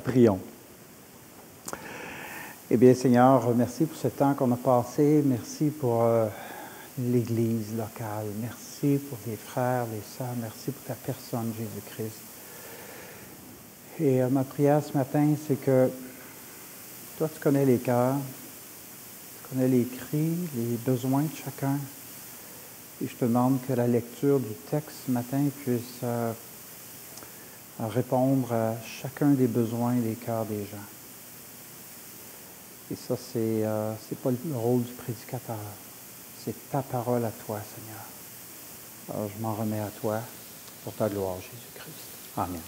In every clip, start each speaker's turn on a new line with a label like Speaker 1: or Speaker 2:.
Speaker 1: Prions. Eh bien, Seigneur, merci pour ce temps qu'on a passé. Merci pour l'Église locale. Merci pour les frères, les sœurs. Merci pour ta personne, Jésus-Christ. Et ma prière ce matin, c'est que toi, tu connais les cœurs, tu connais les cris, les besoins de chacun. Et je te demande que la lecture du texte ce matin puisse répondre à chacun des besoins des cœurs des gens. Et ça, c'est pas le rôle du prédicateur. C'est ta parole à toi, Seigneur. Alors, je m'en remets à toi pour ta gloire, Jésus-Christ. Amen.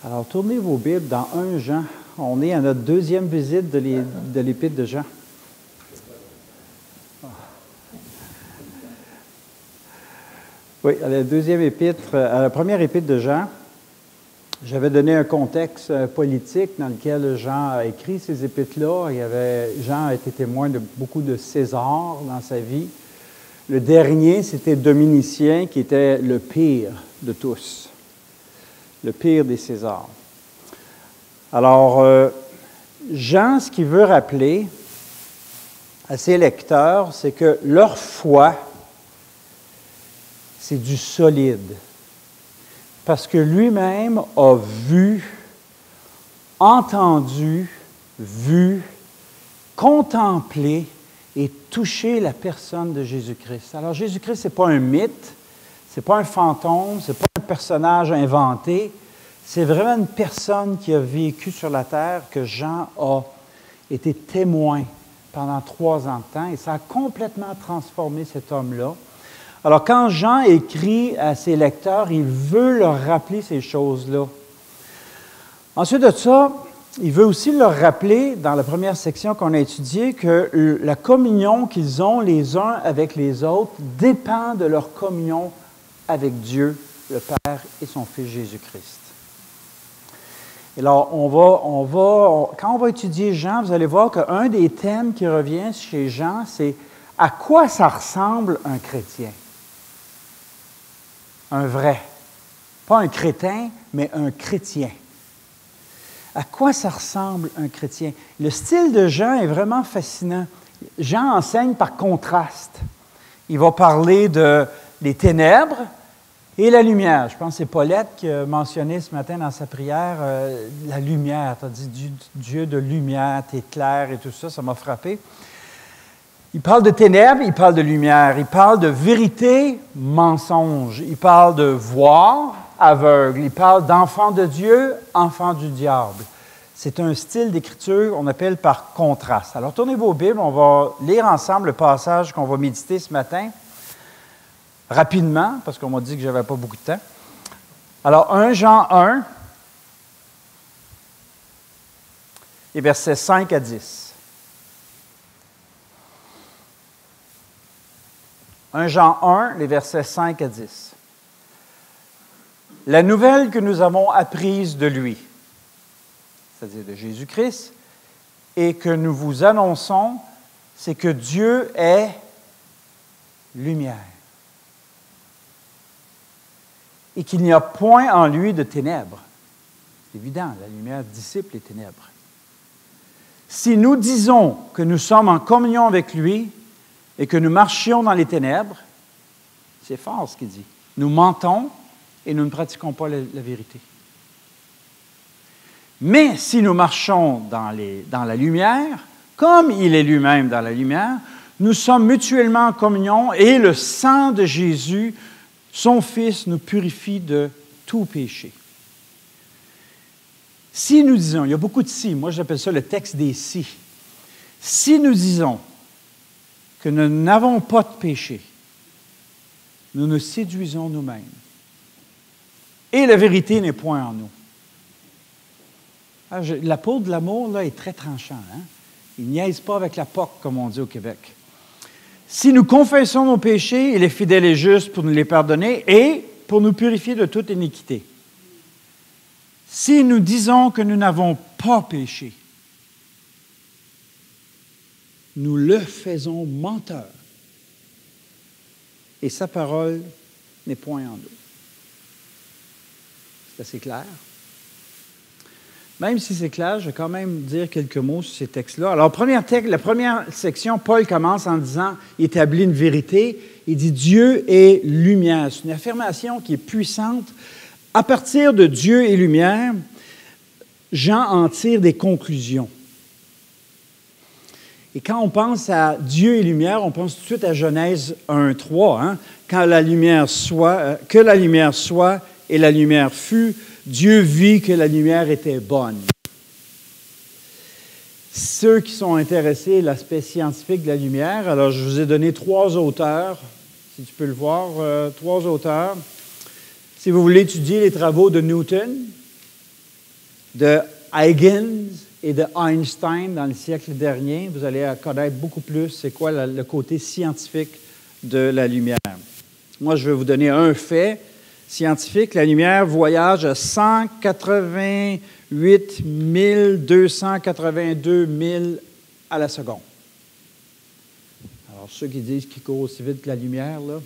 Speaker 1: Alors, tournez vos Bibles dans 1 Jean. On est à notre deuxième visite de l'Épître de Jean. Oui, à la deuxième épître, à la première épître de Jean, j'avais donné un contexte politique dans lequel Jean a écrit ces épîtres-là. Jean a été témoin de beaucoup de Césars dans sa vie. Le dernier, c'était Dominicien, qui était le pire de tous, le pire des Césars. Alors, Jean, ce qu'il veut rappeler à ses lecteurs, c'est que leur foi, c'est du solide. Parce que lui-même a vu, entendu, vu, contemplé et touché la personne de Jésus-Christ. Alors Jésus-Christ, ce n'est pas un mythe, ce n'est pas un fantôme, ce n'est pas un personnage inventé, c'est vraiment une personne qui a vécu sur la terre, que Jean a été témoin pendant 3 ans de temps, et ça a complètement transformé cet homme-là. Alors, quand Jean écrit à ses lecteurs, il veut leur rappeler ces choses-là. Ensuite de ça, il veut aussi leur rappeler, dans la première section qu'on a étudiée, que la communion qu'ils ont les uns avec les autres dépend de leur communion avec Dieu, le Père et son Fils Jésus-Christ. Et alors, quand on va étudier Jean, vous allez voir qu'un des thèmes qui revient chez Jean, c'est à quoi ça ressemble un chrétien? Un vrai. Pas un crétin, mais un chrétien. À quoi ça ressemble un chrétien? Le style de Jean est vraiment fascinant. Jean enseigne par contraste. Il va parler des ténèbres et la lumière. Je pense que c'est Paulette qui a mentionné ce matin dans sa prière la lumière. Tu as dit Dieu de lumière, tu es clair et tout ça, ça m'a frappé. Il parle de ténèbres, il parle de lumière, il parle de vérité, mensonge, il parle de voir, aveugle, il parle d'enfant de Dieu, enfant du diable. C'est un style d'écriture qu'on appelle par contraste. Alors, tournez vos Bibles, on va lire ensemble le passage qu'on va méditer ce matin, rapidement, parce qu'on m'a dit que je n'avais pas beaucoup de temps. Alors, 1 Jean 1, et versets 5 à 10. 1 Jean 1, les versets 5 à 10. La nouvelle que nous avons apprise de lui, c'est-à-dire de Jésus-Christ, et que nous vous annonçons, c'est que Dieu est lumière. Et qu'il n'y a point en lui de ténèbres. C'est évident, la lumière dissipe les ténèbres. Si nous disons que nous sommes en communion avec lui, et que nous marchions dans les ténèbres, c'est fort ce qu'il dit. Nous mentons et nous ne pratiquons pas la vérité. Mais si nous marchons dans la lumière, comme il est lui-même dans la lumière, nous sommes mutuellement en communion et le sang de Jésus, son Fils, nous purifie de tout péché. Si nous disons, il y a beaucoup de si, moi j'appelle ça le texte des si. Si nous disons que nous n'avons pas de péché, nous nous séduisons nous-mêmes. Et la vérité n'est point en nous. L'apôtre de l'amour, là, est très tranchant. Hein? Il niaise pas avec la POC, comme on dit au Québec. Si nous confessons nos péchés, il est fidèle et juste pour nous les pardonner et pour nous purifier de toute iniquité. Si nous disons que nous n'avons pas péché, nous le faisons menteur. Et sa parole n'est point en nous. C'est assez clair. Même si c'est clair, je vais quand même dire quelques mots sur ces textes-là. Alors, la première section, Paul commence en disant, il établit une vérité. Il dit, Dieu est lumière. C'est une affirmation qui est puissante. À partir de Dieu et lumière, Jean en tire des conclusions. Et quand on pense à Dieu et lumière, on pense tout de suite à Genèse 1:3. Hein? Que la lumière soit, et la lumière fut, Dieu vit que la lumière était bonne. Ceux qui sont intéressés à l'aspect scientifique de la lumière, alors je vous ai donné 3 auteurs, si tu peux le voir, 3 auteurs. Si vous voulez étudier les travaux de Newton, de Huygens et de Einstein dans le siècle dernier, vous allez connaître beaucoup plus c'est quoi le côté scientifique de la lumière. Moi, je vais vous donner un fait scientifique. La lumière voyage à 188 282 000 à la seconde. Alors, ceux qui disent qu'il court aussi vite que la lumière, là.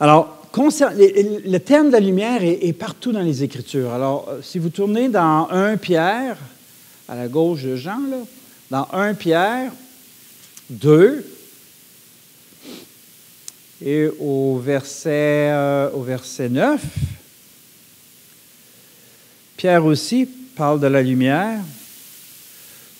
Speaker 1: Alors, le terme de la lumière est partout dans les Écritures. Alors, si vous tournez dans 1 Pierre, à la gauche de Jean, là, dans 1 Pierre 2, et au verset 9, Pierre aussi parle de la lumière.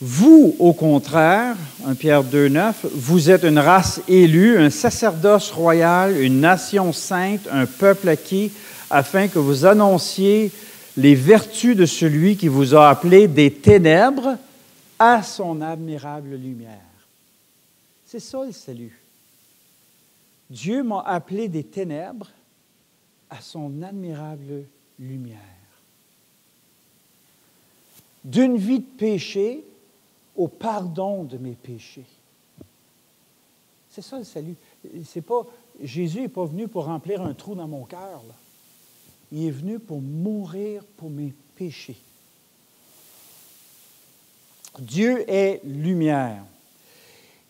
Speaker 1: Vous, au contraire, 1 Pierre 2, 9, vous êtes une race élue, un sacerdoce royal, une nation sainte, un peuple acquis, afin que vous annonciez les vertus de celui qui vous a appelé des ténèbres à son admirable lumière. C'est ça le salut. Dieu m'a appelé des ténèbres à son admirable lumière. D'une vie de péché au pardon de mes péchés. C'est ça le salut. C'est pas, Jésus n'est pas venu pour remplir un trou dans mon cœur. Là. Il est venu pour mourir pour mes péchés. Dieu est lumière.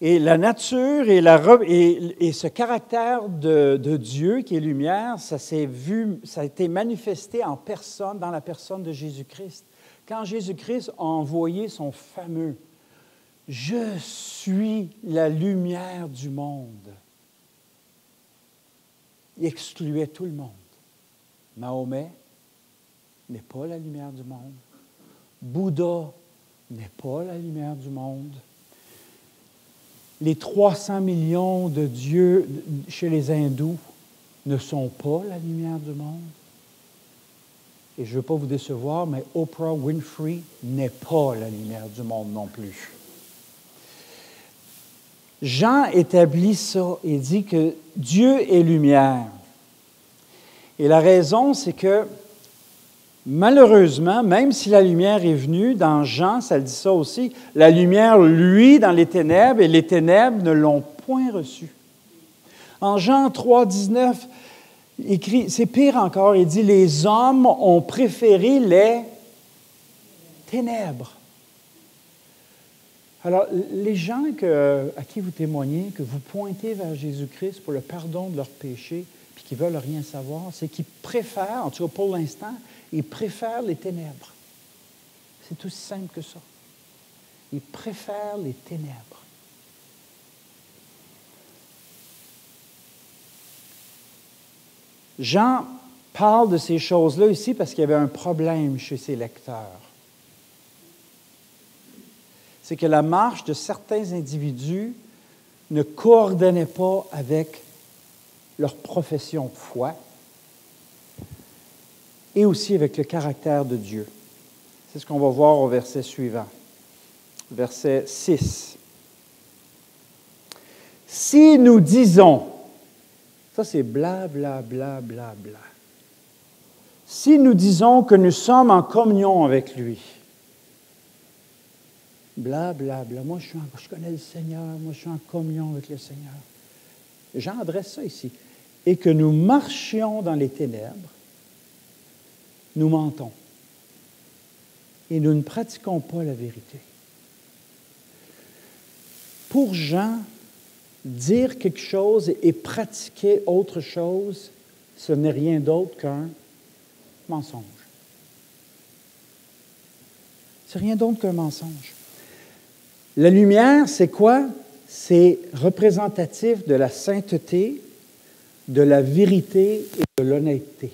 Speaker 1: Et la nature et ce caractère de Dieu qui est lumière, ça a été manifesté en personne, dans la personne de Jésus-Christ. Quand Jésus-Christ a envoyé son fameux « Je suis la lumière du monde », il excluait tout le monde. Mahomet n'est pas la lumière du monde. Bouddha n'est pas la lumière du monde. Les 300 millions de dieux chez les hindous ne sont pas la lumière du monde. Et je ne veux pas vous décevoir, mais Oprah Winfrey n'est pas la lumière du monde non plus. Jean établit ça et dit que Dieu est lumière. Et la raison, c'est que malheureusement, même si la lumière est venue, dans Jean, ça le dit ça aussi, la lumière, lui, dans les ténèbres, et les ténèbres ne l'ont point reçue. En Jean 3, 19, écrit, c'est pire encore, il dit, les hommes ont préféré les ténèbres. Alors, les gens à qui vous témoignez, que vous pointez vers Jésus-Christ pour le pardon de leurs péchés, puis qui ne veulent rien savoir, c'est qu'ils préfèrent, en tout cas pour l'instant, ils préfèrent les ténèbres. C'est aussi simple que ça. Ils préfèrent les ténèbres. Jean parle de ces choses-là ici parce qu'il y avait un problème chez ses lecteurs. C'est que la marche de certains individus ne coordonnait pas avec leur profession de foi et aussi avec le caractère de Dieu. C'est ce qu'on va voir au verset suivant. Verset 6. Si nous disons, ça c'est bla, bla, bla, bla, bla. Si nous disons que nous sommes en communion avec lui, bla, bla, bla, moi je connais le Seigneur, moi je suis en communion avec le Seigneur. Jean adresse ça ici. Et que nous marchions dans les ténèbres, nous mentons et nous ne pratiquons pas la vérité. Pour Jean, dire quelque chose et pratiquer autre chose, ce n'est rien d'autre qu'un mensonge. C'est rien d'autre qu'un mensonge. La lumière, c'est quoi? C'est représentatif de la sainteté, de la vérité et de l'honnêteté.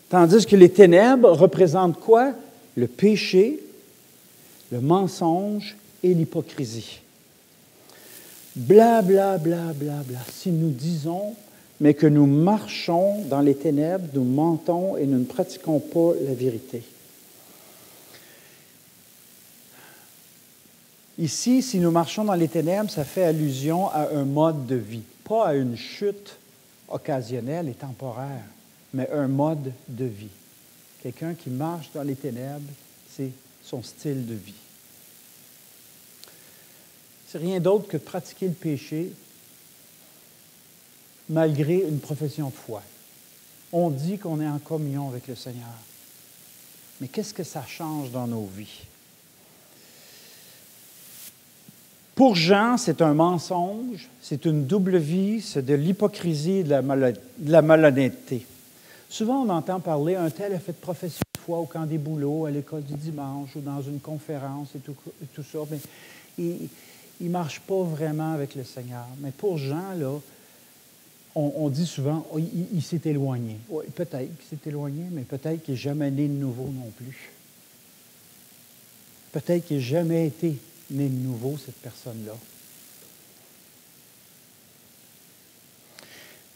Speaker 1: Tandis que les ténèbres représentent quoi? Le péché, le mensonge et l'hypocrisie. Bla, bla, bla, bla, bla. Si nous disons, mais que nous marchons dans les ténèbres, nous mentons et nous ne pratiquons pas la vérité. Ici, si nous marchons dans les ténèbres, ça fait allusion à un mode de vie, pas à une chute occasionnelle et temporaire, mais un mode de vie. Quelqu'un qui marche dans les ténèbres, c'est son style de vie. C'est rien d'autre que de pratiquer le péché malgré une profession de foi. On dit qu'on est en communion avec le Seigneur. Mais qu'est-ce que ça change dans nos vies? Pour Jean, c'est un mensonge, c'est une double vie, c'est de l'hypocrisie et de la malhonnêteté. Souvent, on entend parler, un tel a fait profession de foi au camp des boulots, à l'école du dimanche ou dans une conférence et tout ça, mais il ne marche pas vraiment avec le Seigneur. Mais pour Jean, là, on dit souvent, oh, il s'est éloigné. Oui, peut-être qu'il s'est éloigné, mais peut-être qu'il n'est jamais né de nouveau non plus. Peut-être qu'il n'a jamais été né de nouveau, cette personne-là.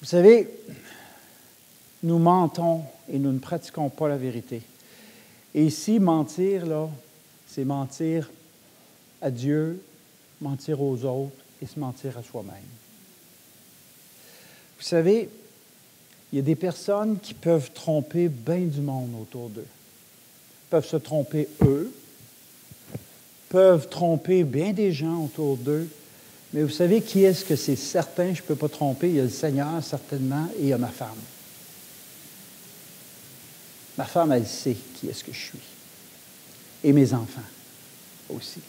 Speaker 1: Vous savez, nous mentons et nous ne pratiquons pas la vérité. Et ici, mentir, là, c'est mentir à Dieu, mentir aux autres et se mentir à soi-même. Vous savez, il y a des personnes qui peuvent tromper bien du monde autour d'eux. Ils peuvent se tromper eux, peuvent tromper bien des gens autour d'eux. Mais vous savez qui est-ce que c'est certain, je ne peux pas tromper? Il y a le Seigneur, certainement, et il y a ma femme. Ma femme, elle sait qui est-ce que je suis. Et mes enfants aussi.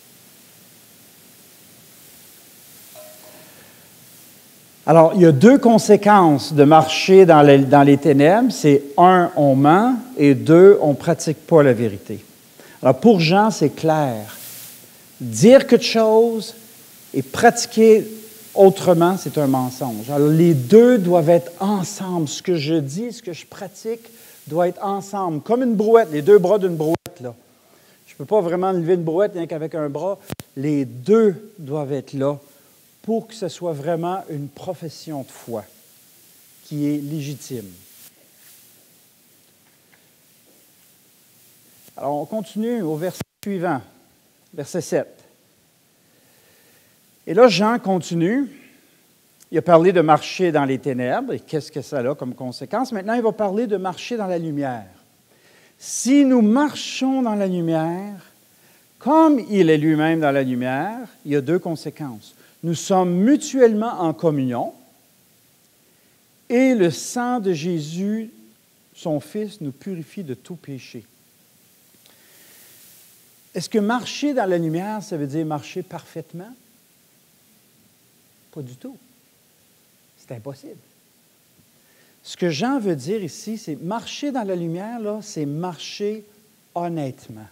Speaker 1: Alors, il y a deux conséquences de marcher dans les ténèbres. C'est un, on ment, et deux, on ne pratique pas la vérité. Alors, pour Jean, c'est clair. Dire quelque chose et pratiquer autrement, c'est un mensonge. Alors, les deux doivent être ensemble. Ce que je dis, ce que je pratique, doit être ensemble. Comme une brouette, les deux bras d'une brouette, là. Je ne peux pas vraiment lever une brouette rien qu'avec un bras. Les deux doivent être là pour que ce soit vraiment une profession de foi qui est légitime. Alors, on continue au verset suivant, verset 7. Et là, Jean continue. Il a parlé de marcher dans les ténèbres, et qu'est-ce que ça a comme conséquence? Maintenant, il va parler de marcher dans la lumière. Si nous marchons dans la lumière, comme il est lui-même dans la lumière, il y a deux conséquences. Nous sommes mutuellement en communion et le sang de Jésus, son Fils, nous purifie de tout péché. Est-ce que marcher dans la lumière, ça veut dire marcher parfaitement? Pas du tout. C'est impossible. Ce que Jean veut dire ici, c'est marcher dans la lumière, là, c'est marcher honnêtement.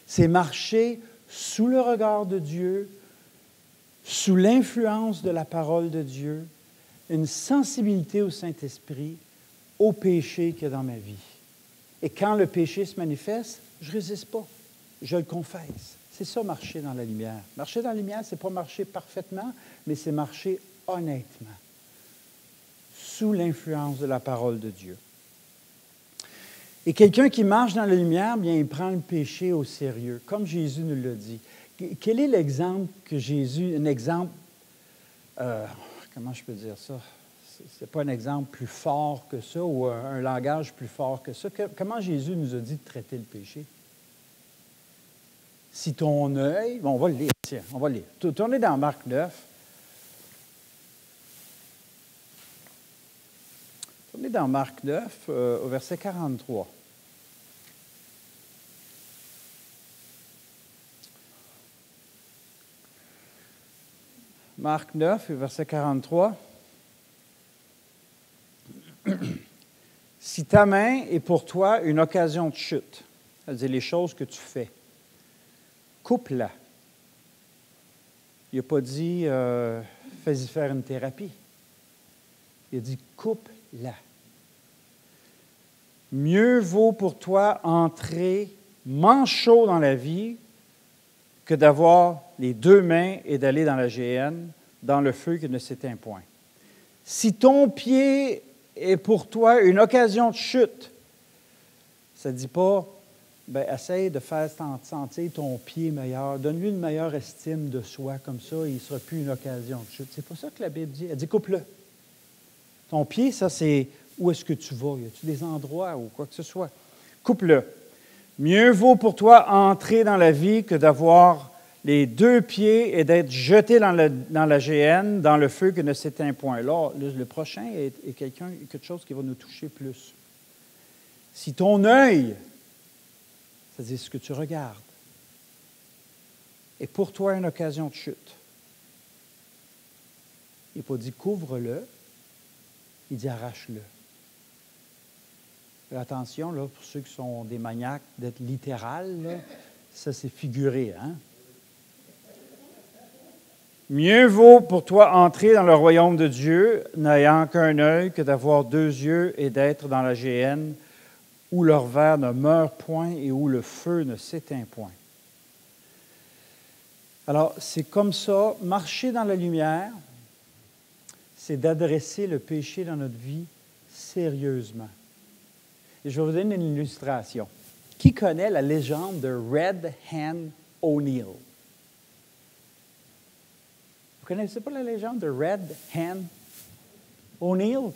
Speaker 1: C'est marcher sous le regard de Dieu, sous l'influence de la parole de Dieu, une sensibilité au Saint-Esprit, au péché qu'il y a dans ma vie. Et quand le péché se manifeste, je ne résiste pas, je le confesse. C'est ça, marcher dans la lumière. Marcher dans la lumière, ce n'est pas marcher parfaitement, mais c'est marcher honnêtement, sous l'influence de la parole de Dieu. Et quelqu'un qui marche dans la lumière, bien, il prend le péché au sérieux, comme Jésus nous l'a dit. Quel est l'exemple que Jésus, un exemple, comment je peux dire ça? Ce n'est pas un exemple plus fort que ça ou un langage plus fort que ça. Comment Jésus nous a dit de traiter le péché? Si ton œil, bon, on va le lire, tiens, on va le lire. Tournez dans Marc 9. Tournez dans Marc 9, au verset 43. Marc 9, verset 43. Si ta main est pour toi une occasion de chute, c'est-à-dire les choses que tu fais, coupe-la. Il n'a pas dit fais-y faire une thérapie. Il a dit coupe-la. Mieux vaut pour toi entrer manchot dans la vie que d'avoir les deux mains et d'aller dans la géhenne, dans le feu qui ne s'éteint point. Si ton pied est pour toi une occasion de chute, ça ne dit pas, essaye de faire sentir ton pied meilleur, donne-lui une meilleure estime de soi, comme ça, il ne sera plus une occasion de chute. C'est pas ça que la Bible dit. Elle dit, coupe-le. Ton pied, ça, c'est où est-ce que tu vas? Y a-t-il des endroits ou quoi que ce soit? Coupe-le. Mieux vaut pour toi entrer dans la vie que d'avoir les deux pieds et d'être jeté dans la géhenne, dans le feu qui ne s'éteint point. Là, le prochain est quelque chose qui va nous toucher plus. Si ton œil, c'est-à-dire ce que tu regardes, est pour toi une occasion de chute, il n'a pas dit couvre-le, il dit arrache-le. Fais attention, là, pour ceux qui sont des maniaques, d'être littéral, là, ça c'est figuré, hein? Mieux vaut pour toi entrer dans le royaume de Dieu, n'ayant qu'un œil, que d'avoir deux yeux et d'être dans la géhenne, où leur ver ne meurt point et où le feu ne s'éteint point. Alors, c'est comme ça, marcher dans la lumière, c'est d'adresser le péché dans notre vie sérieusement. Et je vais vous donner une illustration. Qui connaît la légende de Red Hand O'Neill? Vous ne connaissez pas la légende de Red Hand O'Neill?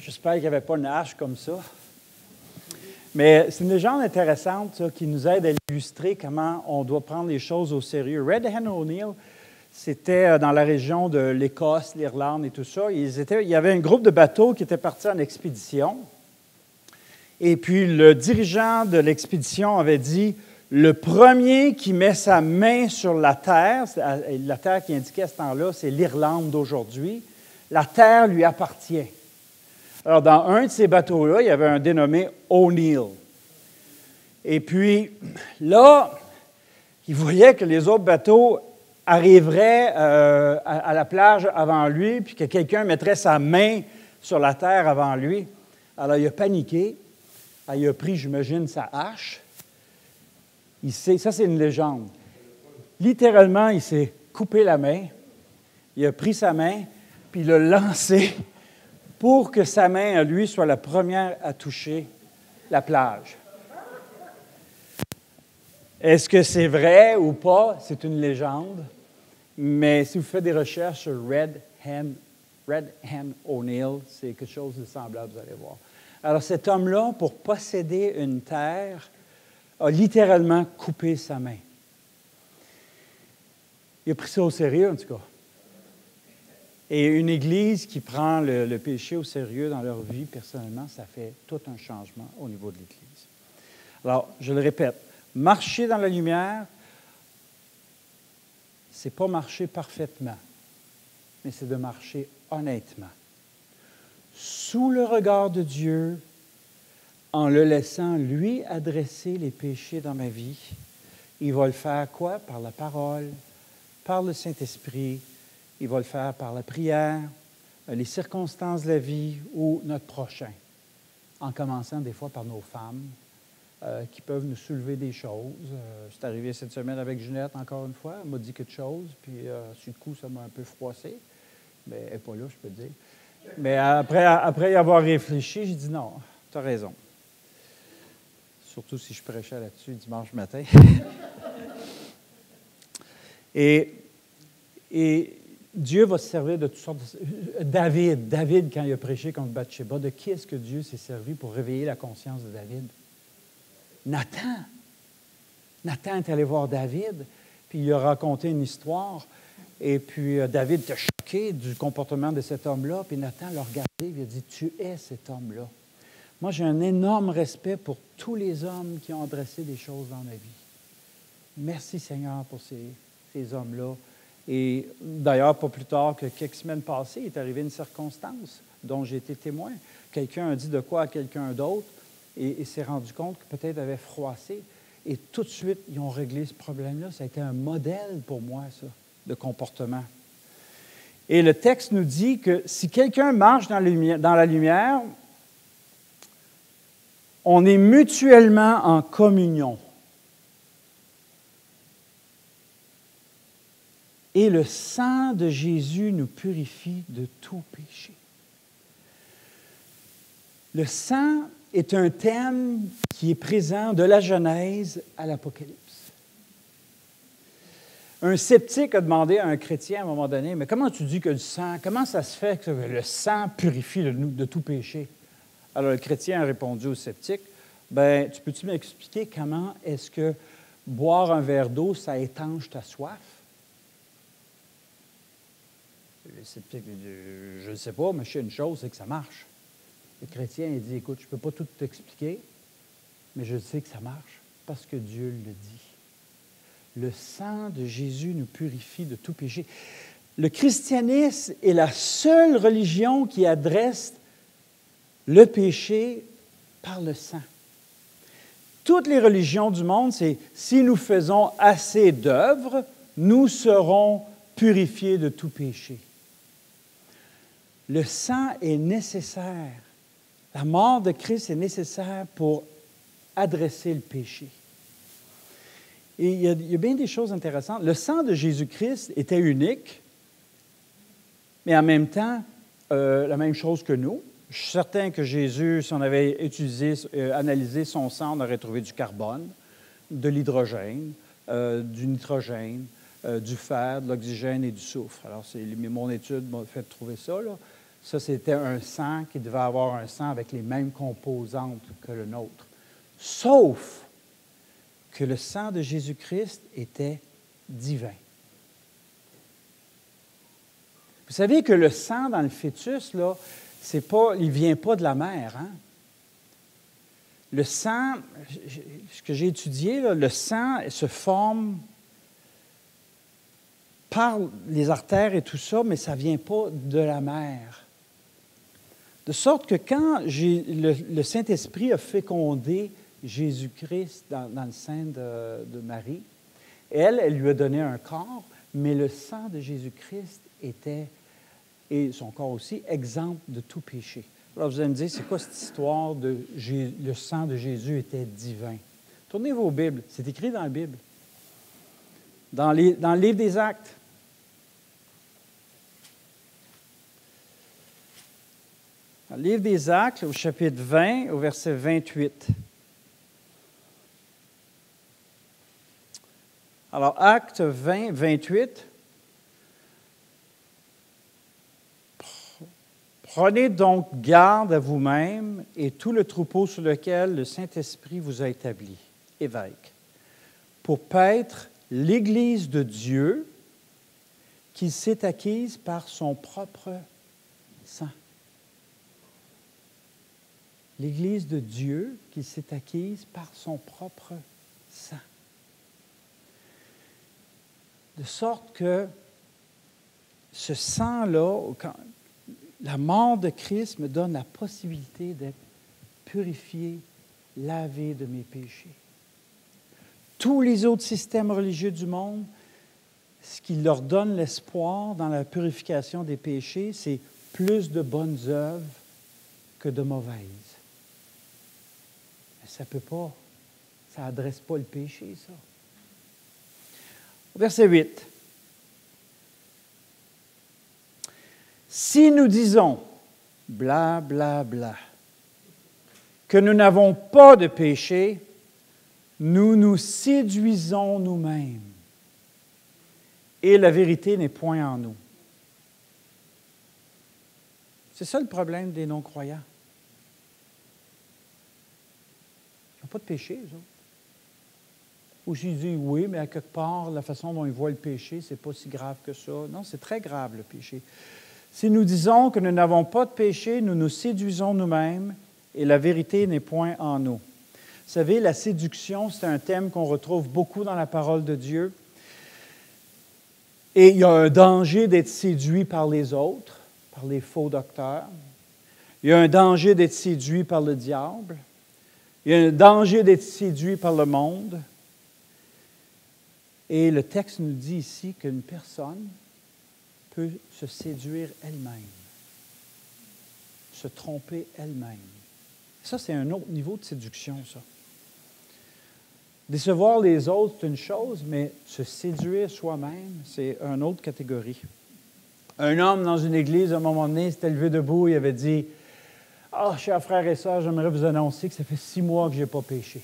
Speaker 1: J'espère qu'il n'y avait pas une hache comme ça. Mais c'est une légende intéressante ça, qui nous aide à illustrer comment on doit prendre les choses au sérieux. Red Hand O'Neill, c'était dans la région de l'Écosse, l'Irlande et tout ça. Il y avait un groupe de bateaux qui était parti en expédition. Et puis le dirigeant de l'expédition avait dit, le premier qui met sa main sur la terre qui indiquait à ce temps-là, c'est l'Irlande d'aujourd'hui, la terre lui appartient. Alors, dans un de ces bateaux-là, il y avait un dénommé O'Neill. Et puis, là, il voyait que les autres bateaux arriveraient à la plage avant lui, puis que quelqu'un mettrait sa main sur la terre avant lui. Alors, il a paniqué. Il a pris, j'imagine, sa hache. Ça, c'est une légende. Littéralement, il s'est coupé la main. Il a pris sa main, puis il l'a lancée pour que sa main, à lui, soit la première à toucher la plage. Est-ce que c'est vrai ou pas? C'est une légende. Mais si vous faites des recherches sur Red Hand O'Neill, c'est quelque chose de semblable, vous allez voir. Alors, cet homme-là, pour posséder une terre, a littéralement coupé sa main. Il a pris ça au sérieux, en tout cas. Et une Église qui prend le péché au sérieux dans leur vie, personnellement, ça fait tout un changement au niveau de l'Église. Alors, je le répète, marcher dans la lumière, ce n'est pas marcher parfaitement, mais c'est de marcher honnêtement. Sous le regard de Dieu, en le laissant lui adresser les péchés dans ma vie, il va le faire quoi? Par la parole, par le Saint-Esprit, il va le faire par la prière, les circonstances de la vie ou notre prochain, en commençant des fois par nos femmes qui peuvent nous soulever des choses. C'est arrivé cette semaine avec Ginette, encore une fois, elle m'a dit quelque chose, puis sur le coup, ça m'a un peu froissé, mais elle n'est pas là, je peux te dire. Mais après y avoir réfléchi, j'ai dit non, tu as raison. Surtout si je prêchais là-dessus dimanche matin. et Dieu va se servir de toutes sortes de... David, quand il a prêché contre Bathsheba, de qui est-ce que Dieu s'est servi pour réveiller la conscience de David? Nathan. Nathan est allé voir David, puis il a raconté une histoire, et puis David était choqué du comportement de cet homme-là, puis Nathan l'a regardé, il a dit, « Tu es cet homme-là. » Moi, j'ai un énorme respect pour tous les hommes qui ont adressé des choses dans ma vie. Merci Seigneur pour ces hommes-là Et d'ailleurs, pas plus tard que quelques semaines passées, il est arrivé une circonstance dont j'ai été témoin. Quelqu'un a dit de quoi à quelqu'un d'autre et s'est rendu compte que peut-être avait froissé. Et tout de suite, ils ont réglé ce problème-là. Ça a été un modèle pour moi, ça, de comportement. Et le texte nous dit que si quelqu'un marche dans la lumière, on est mutuellement en communion. Et le sang de Jésus nous purifie de tout péché. Le sang est un thème qui est présent de la Genèse à l'Apocalypse. Un sceptique a demandé à un chrétien à un moment donné, « Mais comment tu dis que le sang, comment ça se fait que le sang purifie de tout péché? » Alors le chrétien a répondu au sceptique, « Bien, tu peux-tu m'expliquer comment est-ce que boire un verre d'eau, ça étanche ta soif? » Le sceptique dit, « Je ne sais pas, mais je sais une chose, c'est que ça marche. » Le chrétien, il dit, « Écoute, je ne peux pas tout t'expliquer, mais je sais que ça marche parce que Dieu le dit. » Le sang de Jésus nous purifie de tout péché. Le christianisme est la seule religion qui adresse le péché par le sang. Toutes les religions du monde, c'est si nous faisons assez d'œuvres, nous serons purifiés de tout péché. Le sang est nécessaire. La mort de Christ est nécessaire pour adresser le péché. Et il y a bien des choses intéressantes. Le sang de Jésus-Christ était unique, mais en même temps, la même chose que nous. Je suis certain que Jésus, si on avait analysé son sang, on aurait trouvé du carbone, de l'hydrogène, du nitrogène, du fer, de l'oxygène et du soufre. Alors, mon étude m'a fait trouver ça, là. Ça, c'était un sang qui devait avoir un sang avec les mêmes composantes que le nôtre. Sauf que le sang de Jésus-Christ était divin. Vous savez que le sang dans le fœtus, là, il ne vient pas de la mère. Hein? Le sang, ce que j'ai étudié, là, le sang se forme par les artères et tout ça, mais ça ne vient pas de la mère. De sorte que quand le Saint-Esprit a fécondé Jésus-Christ dans le sein de Marie, elle lui a donné un corps, mais le sang de Jésus-Christ était, et son corps aussi, exempt de tout péché. Alors vous allez me dire, c'est quoi cette histoire de le sang de Jésus était divin? Tournez vos Bibles, c'est écrit dans la Bible. Dans le livre des Actes. Dans le livre des Actes, au chapitre 20, au verset 28. Alors, Actes 20, 28. Prenez donc garde à vous-même et tout le troupeau sur lequel le Saint-Esprit vous a établi, évêque, pour paître l'Église de Dieu qu'il s'est acquise par son propre sang. L'Église de Dieu qu'il s'est acquise par son propre sang. De sorte que ce sang-là, la mort de Christ me donne la possibilité d'être purifié, lavé de mes péchés. Tous les autres systèmes religieux du monde, ce qui leur donne l'espoir dans la purification des péchés, c'est plus de bonnes œuvres que de mauvaises. Mais ça ne peut pas, ça n'adresse pas le péché, ça. Verset 8. Si nous disons, bla, bla, bla, que nous n'avons pas de péché, nous nous séduisons nous-mêmes et la vérité n'est point en nous. C'est ça le problème des non-croyants. Ils n'ont pas de péché, eux autres. Ou s'ils disent oui, mais à quelque part, la façon dont ils voient le péché, c'est pas si grave que ça. Non, c'est très grave, le péché. Si nous disons que nous n'avons pas de péché, nous nous séduisons nous-mêmes et la vérité n'est point en nous. Vous savez, la séduction, c'est un thème qu'on retrouve beaucoup dans la parole de Dieu. Et il y a un danger d'être séduit par les autres, par les faux docteurs. Il y a un danger d'être séduit par le diable. Il y a un danger d'être séduit par le monde. Et le texte nous dit ici qu'une personne peut se séduire elle-même, se tromper elle-même. Ça, c'est un autre niveau de séduction, ça. Décevoir les autres, c'est une chose, mais se séduire soi-même, c'est une autre catégorie. Un homme dans une église, à un moment donné, s'était levé debout, il avait dit « Ah, chers frères et sœurs, j'aimerais vous annoncer que ça fait 6 mois que je n'ai pas péché. »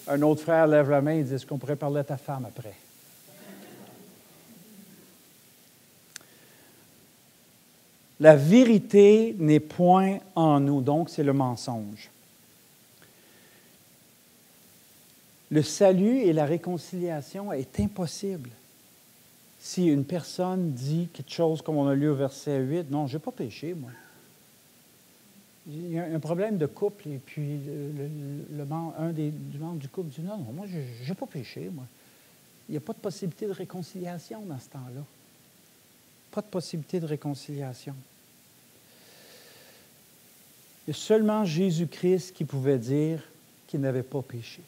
Speaker 1: Un autre frère lève la main et dit « Est-ce qu'on pourrait parler à ta femme après? » La vérité n'est point en nous, donc c'est le mensonge. Le salut et la réconciliation est impossible si une personne dit quelque chose comme on a lu au verset 8, « Non, je n'ai pas péché, moi. » Il y a un problème de couple et puis du membre du couple dit « Non, non, moi, je n'ai pas péché, moi. » Il n'y a pas de possibilité de réconciliation dans ce temps-là. Pas de possibilité de réconciliation. Il y a seulement Jésus-Christ qui pouvait dire qu'il n'avait pas péché.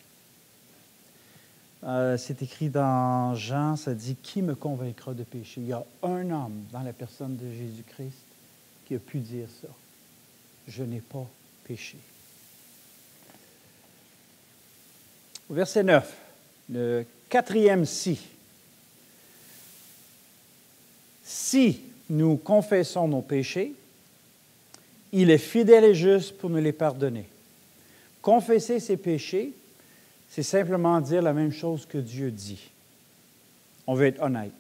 Speaker 1: C'est écrit dans Jean, ça dit « Qui me convaincra de péché? » Il y a un homme dans la personne de Jésus-Christ qui a pu dire ça. « Je n'ai pas péché. » Au verset 9, le 4e si. Si nous confessons nos péchés, il est fidèle et juste pour nous les pardonner. Confesser ses péchés, c'est simplement dire la même chose que Dieu dit. On veut être honnête.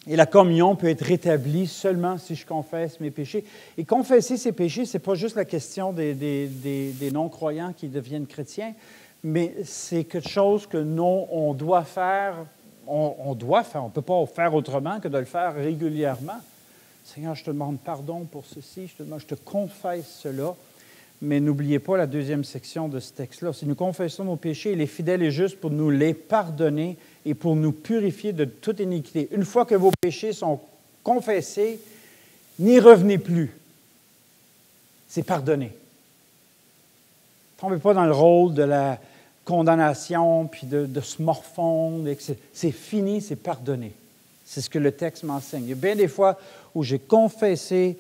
Speaker 1: Et la communion peut être rétablie seulement si je confesse mes péchés. Et confesser ses péchés, ce n'est pas juste la question des non-croyants qui deviennent chrétiens, mais c'est quelque chose que nous, on doit faire. On doit faire. On ne peut pas faire autrement que de le faire régulièrement. Seigneur, je te demande pardon pour ceci, je te confesse cela. Mais n'oubliez pas la deuxième section de ce texte-là. Si nous confessons nos péchés, il est fidèle et juste pour nous les pardonner et pour nous purifier de toute iniquité. Une fois que vos péchés sont confessés, n'y revenez plus. C'est pardonné. Ne tombez pas dans le rôle de la condamnation, puis de se morfondre. C'est fini, c'est pardonné. C'est ce que le texte m'enseigne. Il y a bien des fois où j'ai confessé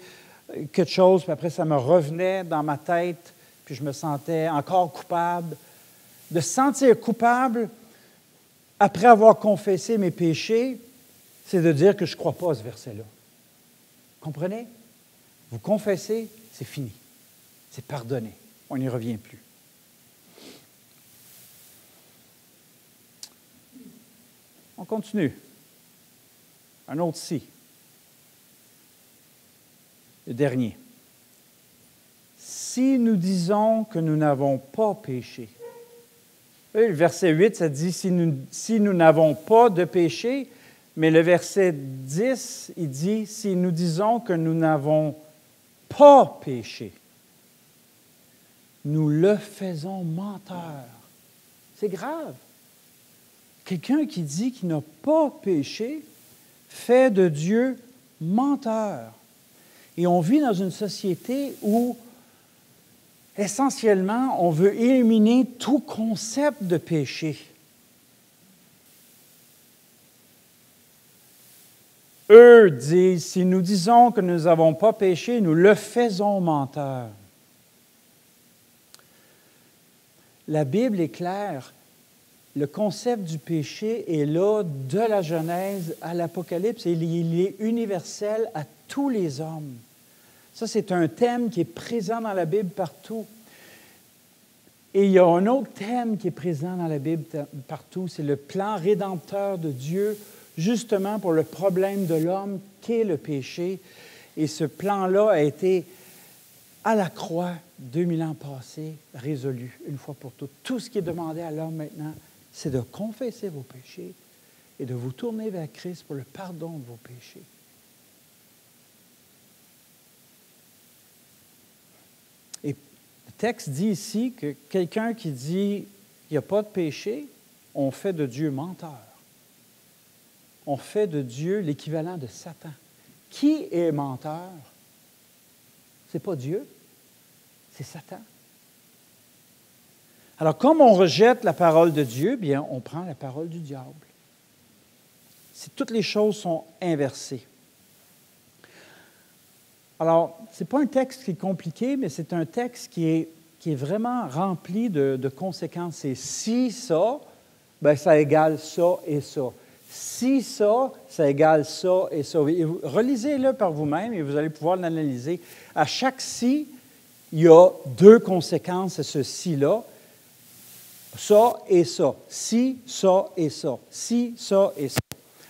Speaker 1: quelque chose, puis après ça me revenait dans ma tête, puis je me sentais encore coupable. De se sentir coupable après avoir confessé mes péchés, c'est de dire que je ne crois pas à ce verset-là. Comprenez? Vous confessez, c'est fini. C'est pardonné. On n'y revient plus. On continue. Un autre si. Le dernier. Si nous disons que nous n'avons pas péché. Le verset 8, ça dit si nous n'avons pas de péché, mais le verset 10, il dit si nous disons que nous n'avons pas péché, nous le faisons menteur. C'est grave. Quelqu'un qui dit qu'il n'a pas péché fait de Dieu menteur. Et on vit dans une société où, essentiellement, on veut éliminer tout concept de péché. Eux disent, si nous disons que nous n'avons pas péché, nous le faisons menteur. La Bible est claire. Le concept du péché est là de la Genèse à l'Apocalypse et il est universel à tous les hommes. Ça, c'est un thème qui est présent dans la Bible partout. Et il y a un autre thème qui est présent dans la Bible partout, c'est le plan rédempteur de Dieu, justement pour le problème de l'homme qu'est le péché. Et ce plan-là a été, à la croix, 2000 ans passés, résolu une fois pour toutes. Tout ce qui est demandé à l'homme maintenant, c'est de confesser vos péchés et de vous tourner vers Christ pour le pardon de vos péchés. Et le texte dit ici que quelqu'un qui dit qu'il n'y a pas de péché, on fait de Dieu menteur. On fait de Dieu l'équivalent de Satan. Qui est menteur? Ce n'est pas Dieu, c'est Satan. Alors, comme on rejette la parole de Dieu, bien, on prend la parole du diable. Toutes les choses sont inversées. Alors, ce n'est pas un texte qui est compliqué, mais c'est un texte qui est vraiment rempli de conséquences. C'est si ça, bien, ça égale ça et ça. Si ça, ça égale ça et ça. Et relisez-le par vous-même et vous allez pouvoir l'analyser. À chaque si, il y a deux conséquences à ce si-là. Ça et ça. Si, ça et ça. Si, ça et ça.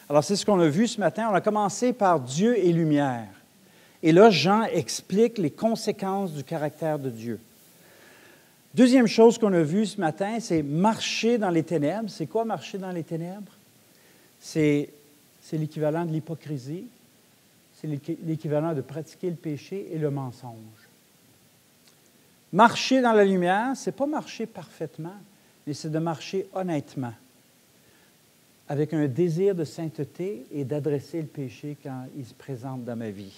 Speaker 1: Alors, c'est ce qu'on a vu ce matin. On a commencé par Dieu et lumière. Et là, Jean explique les conséquences du caractère de Dieu. Deuxième chose qu'on a vue ce matin, c'est marcher dans les ténèbres. C'est quoi marcher dans les ténèbres? C'est l'équivalent de l'hypocrisie. C'est l'équivalent de pratiquer le péché et le mensonge. Marcher dans la lumière, ce n'est pas marcher parfaitement, mais c'est de marcher honnêtement, avec un désir de sainteté et d'adresser le péché quand il se présente dans ma vie.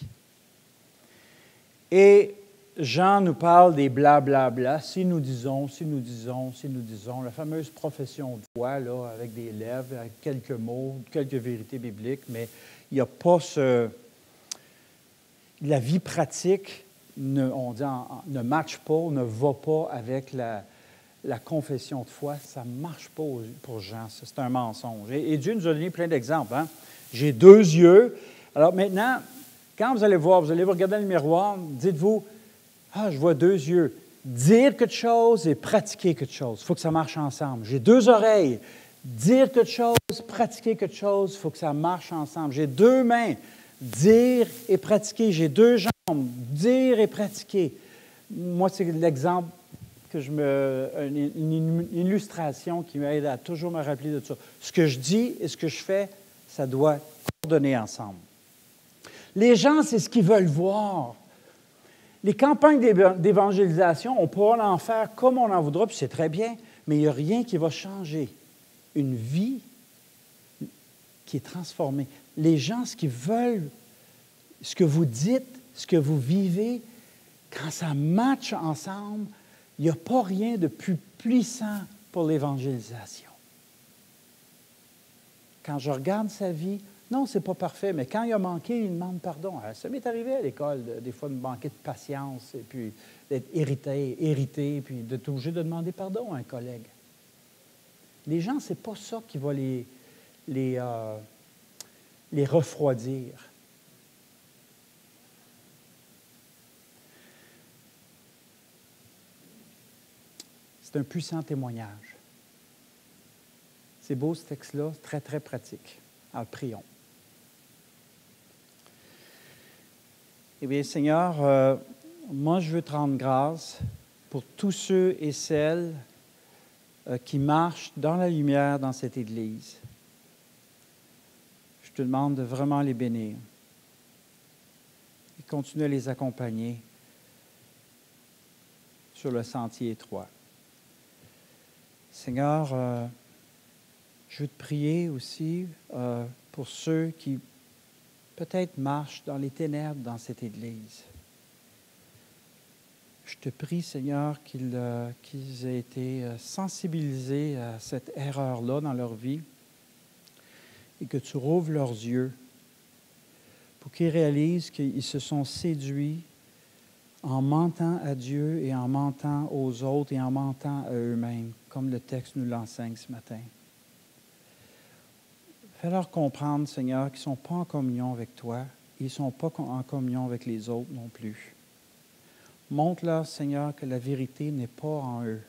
Speaker 1: Et Jean nous parle des blablabla, si nous disons, si nous disons, si nous disons, la fameuse profession de foi, là, avec des lèvres, avec quelques mots, quelques vérités bibliques, mais il n'y a pas la vie pratique, ne matche pas, ne va pas avec la confession de foi. Ça ne marche pas pour Jean, ça, c'est un mensonge. Et Dieu nous a donné plein d'exemples. Hein? J'ai deux yeux. Alors maintenant, quand vous allez vous regarder dans le miroir, dites-vous, je vois deux yeux. Dire quelque chose et pratiquer quelque chose. Il faut que ça marche ensemble. J'ai deux oreilles. Dire quelque chose, pratiquer quelque chose, il faut que ça marche ensemble. J'ai deux mains. Dire et pratiquer. J'ai deux jambes. Dire et pratiquer. Moi, c'est l'exemple que une illustration qui m'aide à toujours me rappeler de ça. Ce que je dis et ce que je fais, ça doit coordonner ensemble. Les gens, c'est ce qu'ils veulent voir. Les campagnes d'évangélisation, on pourra en faire comme on en voudra, puis c'est très bien, mais il n'y a rien qui va changer. Une vie qui est transformée. Les gens, ce qu'ils veulent, ce que vous dites, ce que vous vivez, quand ça matche ensemble, il n'y a pas rien de plus puissant pour l'évangélisation. Quand je regarde sa vie, non, ce n'est pas parfait, mais quand il a manqué, il demande pardon. Ça m'est arrivé à l'école, des fois, de manquer de patience, et puis d'être irrité, puis d'être obligé de demander pardon à un collègue. Les gens, ce n'est pas ça qui va les refroidir. C'est un puissant témoignage. C'est beau ce texte-là, très, très pratique. Alors, prions. Eh bien, Seigneur, moi, je veux te rendre grâce pour tous ceux et celles qui marchent dans la lumière dans cette Église. Je te demande de vraiment les bénir et continuer à les accompagner sur le sentier étroit. Seigneur, je veux te prier aussi pour ceux qui peut-être marchent dans les ténèbres dans cette Église. Je te prie, Seigneur, qu'ils aient été sensibilisés à cette erreur-là dans leur vie et que tu rouvres leurs yeux pour qu'ils réalisent qu'ils se sont séduits en mentant à Dieu et en mentant aux autres et en mentant à eux-mêmes, comme le texte nous l'enseigne ce matin. Fais-leur comprendre, Seigneur, qu'ils ne sont pas en communion avec toi et ils ne sont pas en communion avec les autres non plus. Montre-leur, Seigneur, que la vérité n'est pas en eux.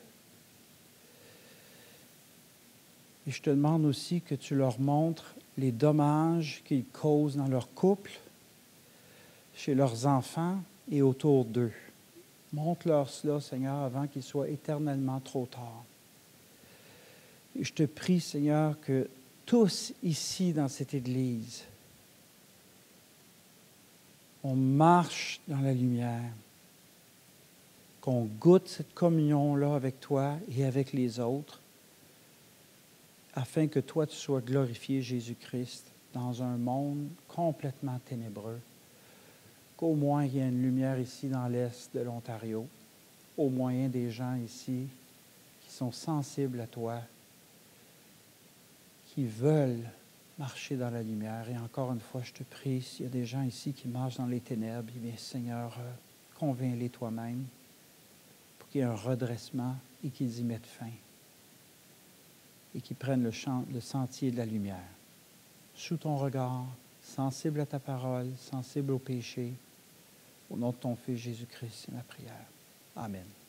Speaker 1: Et je te demande aussi que tu leur montres les dommages qu'ils causent dans leur couple, chez leurs enfants et autour d'eux. Montre-leur cela, Seigneur, avant qu'il soit éternellement trop tard. Et je te prie, Seigneur, que tous ici dans cette Église, on marche dans la lumière, qu'on goûte cette communion-là avec toi et avec les autres, afin que toi, tu sois glorifié, Jésus-Christ, dans un monde complètement ténébreux. Qu'au moins il y ait une lumière ici dans l'est de l'Ontario, au moyen des gens ici qui sont sensibles à toi, qui veulent marcher dans la lumière. Et encore une fois, je te prie, s'il y a des gens ici qui marchent dans les ténèbres, eh bien, Seigneur, convainc-les toi-même pour qu'il y ait un redressement et qu'ils y mettent fin et qu'ils prennent le sentier de la lumière. Sous ton regard, sensible à ta parole, sensible au péché, au nom de ton Fils Jésus-Christ, c'est ma prière. Amen.